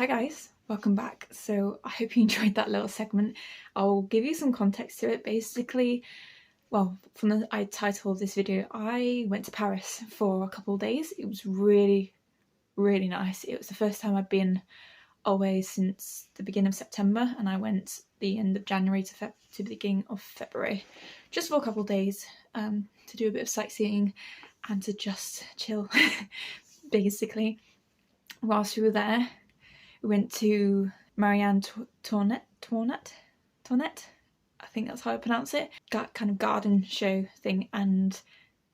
Hi guys, welcome back. So I hope you enjoyed that little segment. I'll give you some context to it. Basically, well, I titled this video, I went to Paris for a couple of days. It was really nice. It was the first time I'd been away since the beginning of September, and I went the end of January to the beginning of February, just for a couple of days to do a bit of sightseeing and to just chill. Basically, whilst we were there, we went to Marianne Tournette, I think that's how I pronounce it, kind of garden show thing, and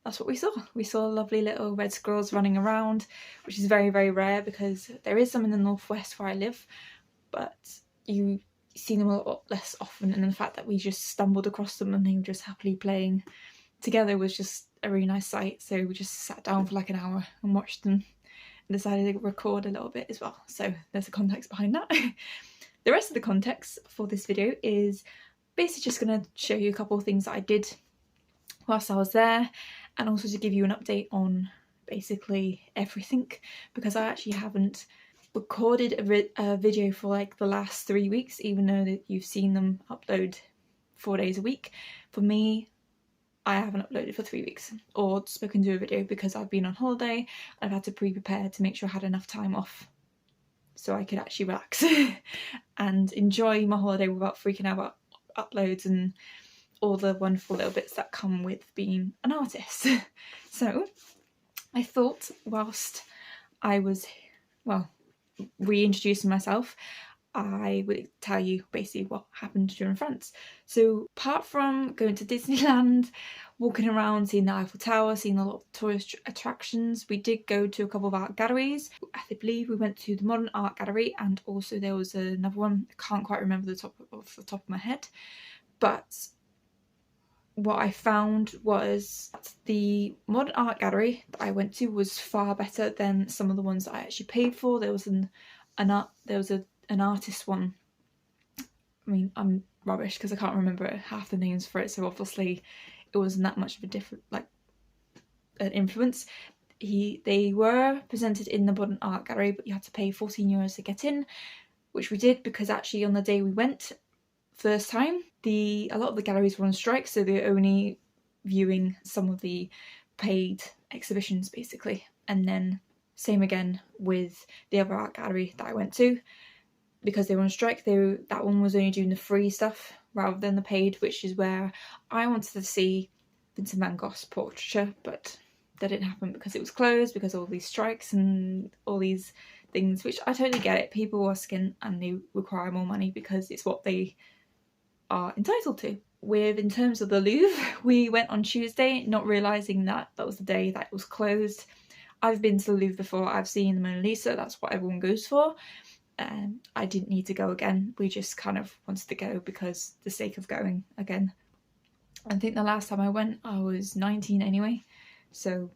that's what we saw. We saw lovely little red squirrels running around, which is very rare because there is some in the northwest where I live, but you see them a lot less often, and the fact that we just stumbled across them and they were just happily playing together was just a really nice sight. So we just sat down for like an hour and watched them and decided to record a little bit as well. So there's a context behind that. The rest of the context for this video is basically just going to show you a couple of things that I did whilst I was there, and also to give you an update on basically everything, because I actually haven't recorded a video for like the last 3 weeks, even though that you've seen them upload 4 days a week. For me, I haven't uploaded for 3 weeks or spoken to a video because I've been on holiday. I've had to prepare to make sure I had enough time off so I could actually relax and enjoy my holiday without freaking out about uploads and all the wonderful little bits that come with being an artist. So I thought, whilst I was, well, reintroducing myself, I would tell you basically what happened during France. So apart from going to Disneyland, walking around, seeing the Eiffel Tower, seeing a lot of tourist attractions, we did go to a couple of art galleries. I believe we went to the Modern Art Gallery, and also there was another one, I can't quite remember off the top of my head, but what I found was the Modern Art Gallery that I went to was far better than some of the ones that I actually paid for. There was an artist one. I mean, I'm rubbish because I can't remember half the names for it, so obviously it wasn't that much of a different, like, an influence. They were presented in the Modern Art Gallery, but you had to pay €14 to get in, which we did because actually on the day we went first time, a lot of the galleries were on strike, so they're only viewing some of the paid exhibitions basically. And then same again with the other art gallery that I went to, because they were on strike, that one was only doing the free stuff rather than the paid, which is where I wanted to see Vincent van Gogh's portraiture, but that didn't happen because it was closed, because of all these strikes and all these things, which I totally get it. People are asking and they require more money because it's what they are entitled to. In terms of the Louvre, we went on Tuesday, not realising that that was the day that it was closed. I've been to the Louvre before, I've seen the Mona Lisa, that's what everyone goes for. I didn't need to go again. We just kind of wanted to go because the sake of going again. I think the last time I went, I was 19 anyway, so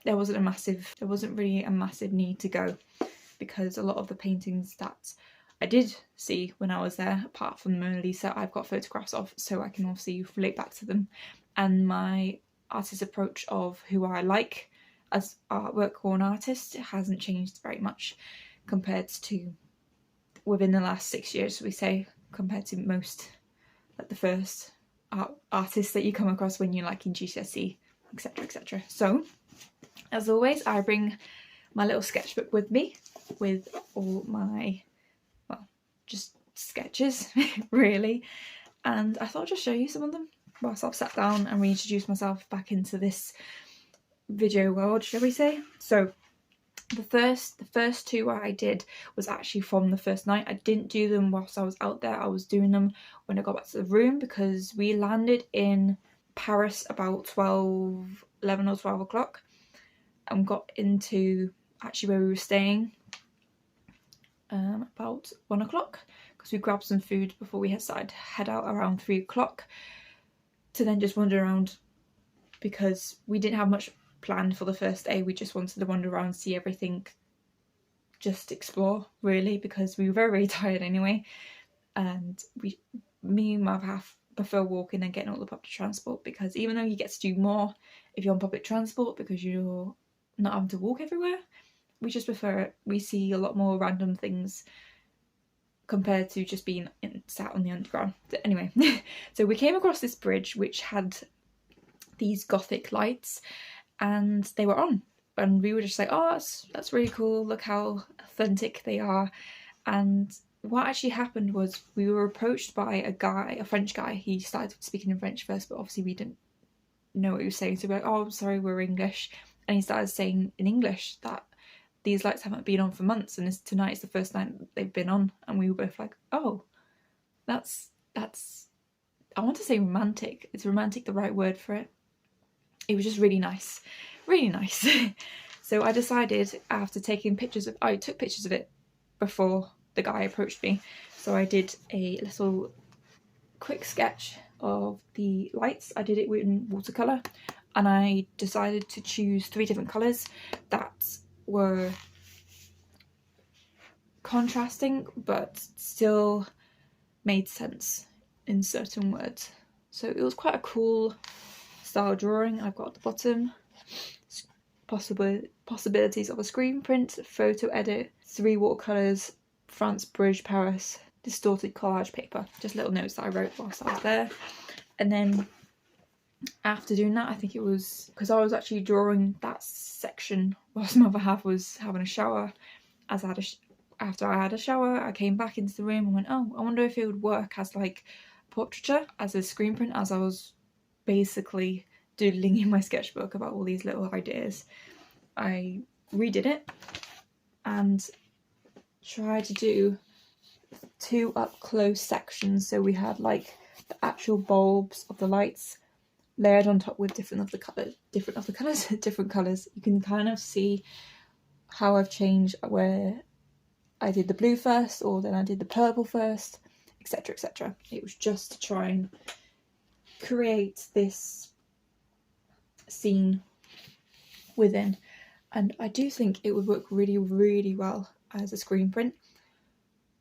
there wasn't really a massive need to go, because a lot of the paintings that I did see when I was there, apart from the Mona Lisa, I've got photographs of, so I can obviously relate back to them. And my artist approach of who I like as artwork or an artist hasn't changed very much compared to within the last 6 years, we say, compared to most, like the first artists that you come across when you're like in GCSE, etc. So as always, I bring my little sketchbook with me with all my, well, just sketches really, and I thought I'd just show you some of them whilst I've sat down and reintroduced myself back into this video world, shall we say. So the first two I did was actually from the first night. I didn't do them whilst I was out there. I was doing them when I got back to the room, because we landed in Paris about 11 or 12 o'clock and got into actually where we were staying about 1 o'clock, because we grabbed some food before we had started to head out around 3 o'clock to then just wander around, because we didn't have much planned for the first day. We just wanted to wander around, see everything, just explore really, because we were very tired anyway, and me and my half prefer walking and getting all the public transport, because even though you get to do more if you're on public transport because you're not having to walk everywhere, we just prefer it. We see a lot more random things compared to just being sat on the underground. But anyway, so we came across this bridge which had these gothic lights, and they were on, and we were just like, oh, that's really cool, look how authentic they are. And what actually happened was we were approached by a French guy. He started speaking in French first, but obviously we didn't know what he was saying, so we were like, oh, I'm sorry, we're English. And he started saying in English that these lights haven't been on for months, and tonight's the first night they've been on. And we were both like, oh, that's I want to say romantic. Is romantic the right word for it? It was just really nice, really nice. So I decided, after taking pictures of, I took pictures of it before the guy approached me, so I did a little quick sketch of the lights. I did it in watercolour, and I decided to choose 3 different colours that were contrasting but still made sense in certain words. So it was quite a cool style drawing. I've got at the bottom possibilities of a screen print, photo edit, 3 watercolours, France, Bridge, Paris, distorted collage paper. Just little notes that I wrote whilst I was there. And then after doing that, I think it was because I was actually drawing that section whilst my other half was having a shower. As I had after I had a shower, I came back into the room and went, oh, I wonder if it would work as like portraiture, as a screen print, as I was basically doodling in my sketchbook about all these little ideas. I redid it and tried to do 2 up close sections. So we had like the actual bulbs of the lights layered on top with different colours. You can kind of see how I've changed, where I did the blue first, or then I did the purple first, etc, etc. It was just to try and create this scene within, and I do think it would work really, really well as a screen print,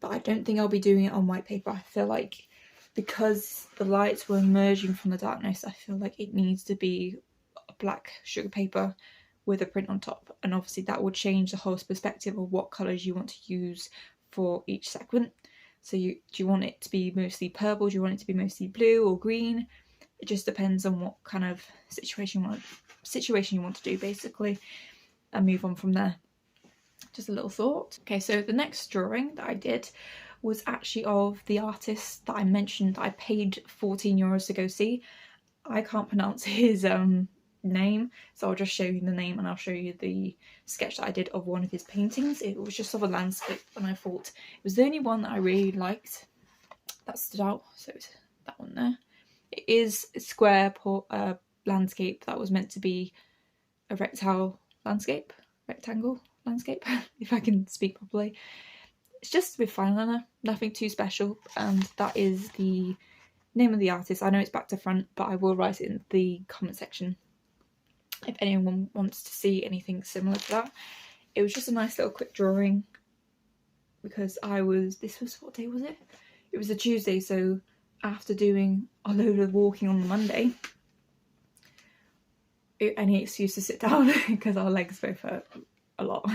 but I don't think I'll be doing it on white paper. I feel like because the lights were emerging from the darkness, I feel like it needs to be a black sugar paper with a print on top, and obviously that would change the whole perspective of what colours you want to use for each sequence. So do you want it to be mostly purple? Do you want it to be mostly blue or green? It just depends on what kind of situation you want to do, basically, and move on from there. Just a little thought. Okay, so the next drawing that I did was actually of the artist that I mentioned that I paid €14 to go see. I can't pronounce his name, so I'll just show you the name and I'll show you the sketch that I did of one of his paintings. It was just of a landscape, and I thought it was the only one that I really liked that stood out, so it's that one there. It is a square landscape that was meant to be a rectangle landscape, if I can speak properly. It's just with fine liner, nothing too special, and that is the name of the artist. I know it's back to front, but I will write it in the comment section if anyone wants to see anything similar to that. It was just a nice little quick drawing because what day was it? It was a Tuesday, so after doing a load of walking on the Monday, any excuse to sit down because our legs both hurt a lot.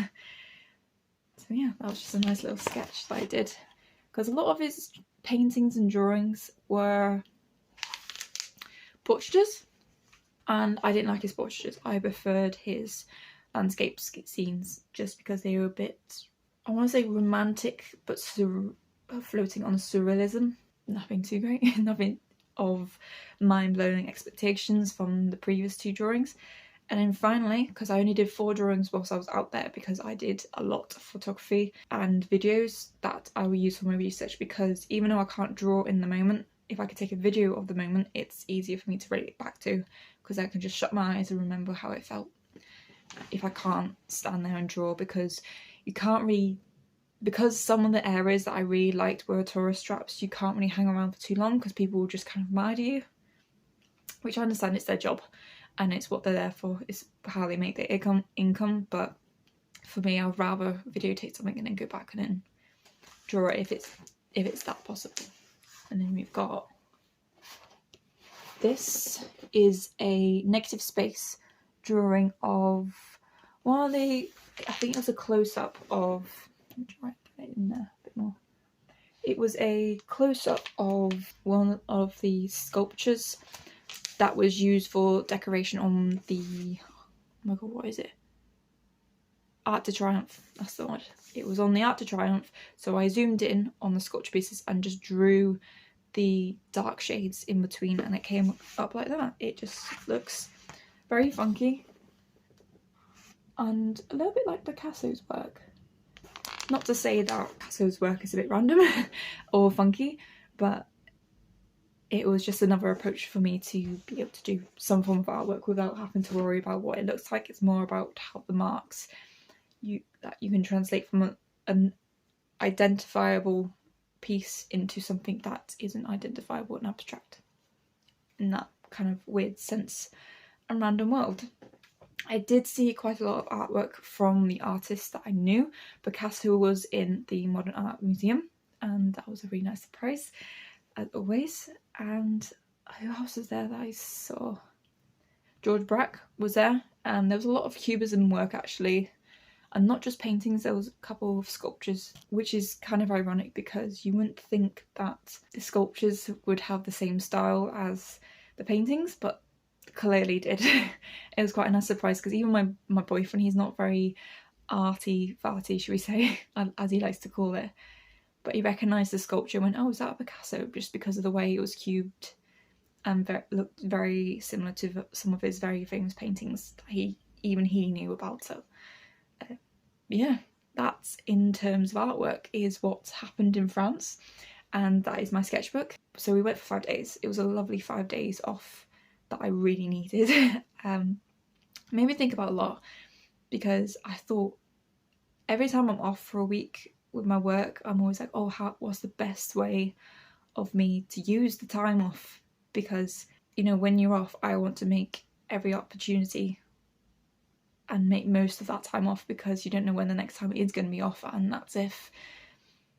So yeah, that was just a nice little sketch that I did, because a lot of his paintings and drawings were portraitures, and I didn't like his portraitures. I preferred his landscape scenes just because they were a bit, I want to say romantic, but floating on surrealism. Nothing too great, nothing of mind-blowing expectations from the previous 2 drawings. And then finally, because I only did 4 drawings whilst I was out there, because I did a lot of photography and videos that I will use for my research, because even though I can't draw in the moment, if I could take a video of the moment, it's easier for me to relate back to, because I can just shut my eyes and remember how it felt. If I can't stand there and draw, because you can't really, because some of the areas that I really liked were tourist traps, you can't really hang around for too long because people will just kind of mad at you, which I understand, it's their job and it's what they're there for, it's how they make their income, but for me, I'd rather videotape something and then go back and then draw it if it's that possible. And then we've got, this is a negative space drawing of one of the I think it was a close-up of, I'm trying to put it in there a bit more. It was a close-up of one of the sculptures that was used for decoration on the, oh my god, what is it? Art de Triomphe, that's the one. It was on the Art de Triomphe, so I zoomed in on the sculpture pieces and just drew the dark shades in between, and it came up like that. It just looks very funky and a little bit like Picasso's work. Not to say that Picasso's work is a bit random or funky, but it was just another approach for me to be able to do some form of artwork without having to worry about what it looks like. It's more about how the marks that you can translate from an identifiable piece into something that isn't identifiable and abstract, in that kind of weird sense and random world. I did see quite a lot of artwork from the artists that I knew. Picasso was in the Modern Art Museum, and that was a really nice surprise, as always. And who else was there that I saw? George Braque was there, and there was a lot of cubism work actually, and not just paintings. There was a couple of sculptures, which is kind of ironic because you wouldn't think that the sculptures would have the same style as the paintings, but clearly did. It was quite a nice surprise because even my boyfriend, he's not very arty-farty, should we say, as he likes to call it, but he recognised the sculpture and went, oh, is that a Picasso? Just because of the way it was cubed and looked very similar to some of his very famous paintings that he knew about. So yeah, that's, in terms of artwork, is what's happened in France, and that is my sketchbook. So we went for 5 days. It was a lovely 5 days off that I really needed. Made me think about a lot, because I thought every time I'm off for a week with my work, I'm always like, oh, what's the best way of me to use the time off? Because, you know, when you're off, I want to make every opportunity and make most of that time off, because you don't know when the next time is going to be off, and that's if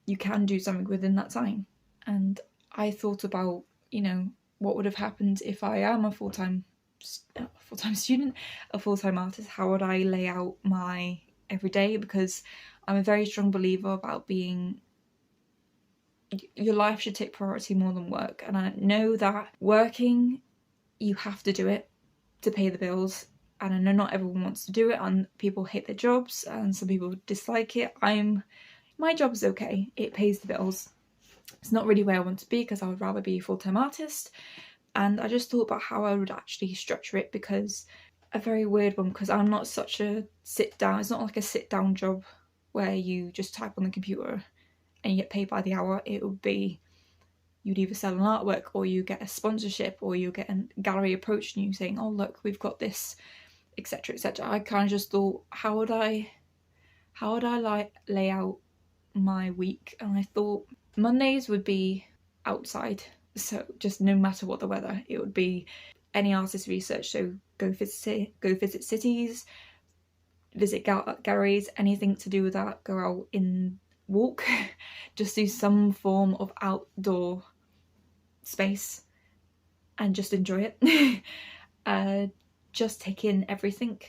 you can do something within that time. And I thought about, you know, what would have happened if I am a full-time student, a full-time artist. How would I lay out my everyday? Because I'm a very strong believer about being, your life should take priority more than work. And I know that working, you have to do it to pay the bills, and I know not everyone wants to do it, and people hate their jobs, and some people dislike it. My job is okay, it pays the bills. It's not really where I want to be, because I would rather be a full-time artist. And I just thought about how I would actually structure it, because a very weird one, because I'm not such a sit-down, it's not like a sit-down job where you just type on the computer and you get paid by the hour. It would be, you'd either sell an artwork, or you get a sponsorship, or you get a gallery approaching you saying, oh look, we've got this, etc, etc. I kind of just thought, how would I lay out my week? And I thought Mondays would be outside, so just no matter what the weather, it would be any artist research, so go visit cities, visit galleries, anything to do with that, go out in walk, just do some form of outdoor space and just enjoy it. Just take in everything,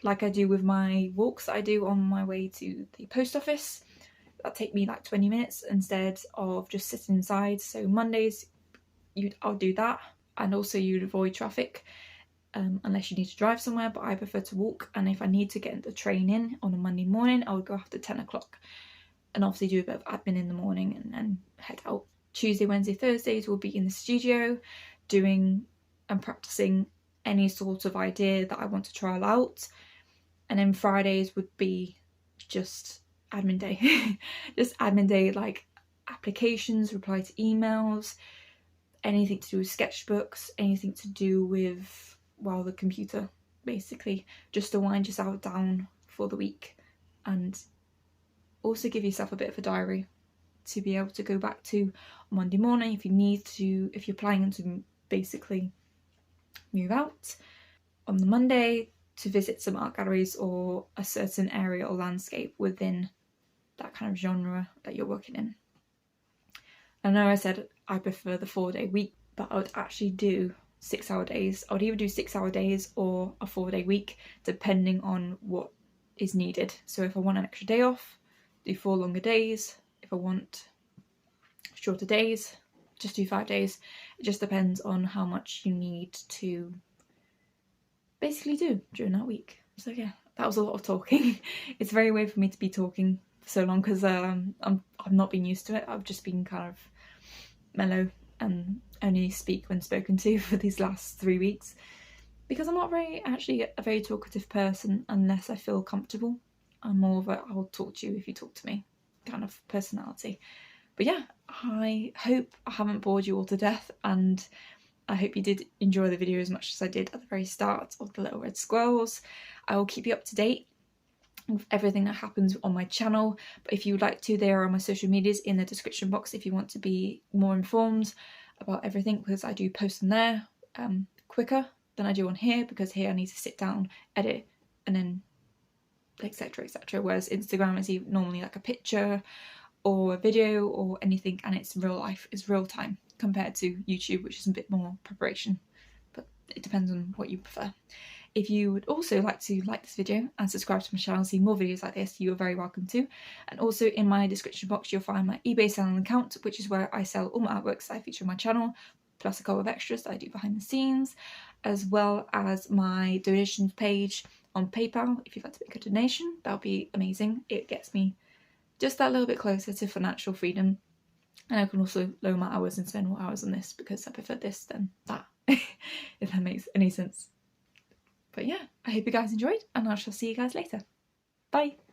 like I do with my walks that I do on my way to the post office. That take me like 20 minutes instead of just sitting inside. So Mondays, I'll do that, and also you'd avoid traffic unless you need to drive somewhere, but I prefer to walk. And if I need to get the train in on a Monday morning, I would go after 10 o'clock and obviously do a bit of admin in the morning and then head out. Tuesday, Wednesday, Thursdays will be in the studio doing and practicing any sort of idea that I want to trial out. And then Fridays would be just admin day. Just admin day, like applications, reply to emails, anything to do with sketchbooks, anything to do with, well, the computer, basically, just to wind yourself down for the week, and also give yourself a bit of a diary to be able to go back to Monday morning if you need to, if you're planning to basically move out on the Monday to visit some art galleries or a certain area or landscape within that kind of genre that you're working in. I know I said I prefer the 4-day week, but I would actually do 6-hour days. I would either do 6-hour days or a 4-day week, depending on what is needed. So if I want an extra day off, do 4 longer days. If I want shorter days, just do 5 days. It just depends on how much you need to basically do during that week. So yeah, that was a lot of talking. It's very weird for me to be talking for so long because I've not been used to it. I've just been kind of mellow and only speak when spoken to for these last 3 weeks, because I'm not actually a very talkative person unless I feel comfortable. I'm more of a I'll talk to you if you talk to me kind of personality. But yeah, I hope I haven't bored you all to death, and I hope you did enjoy the video as much as I did at the very start of the Little Red Squirrels. I will keep you up to date with everything that happens on my channel, but if you would like to, there are my social medias in the description box if you want to be more informed about everything, because I do post them there quicker than I do on here, because here I need to sit down, edit, and then etc, etc, whereas Instagram is normally like a picture or a video or anything, and it's real life, it's real time, compared to YouTube, which is a bit more preparation, but it depends on what you prefer. If you would also like to like this video and subscribe to my channel and see more videos like this, you are very welcome to. And also in my description box you'll find my eBay selling account, which is where I sell all my artworks that I feature on my channel, plus a couple of extras that I do behind the scenes, as well as my donations page on PayPal. If you'd like to make a donation, that would be amazing. It gets me just that little bit closer to financial freedom, and I can also lower my hours and spend more hours on this because I prefer this than that, if that makes any sense. But yeah, I hope you guys enjoyed, and I shall see you guys later. Bye!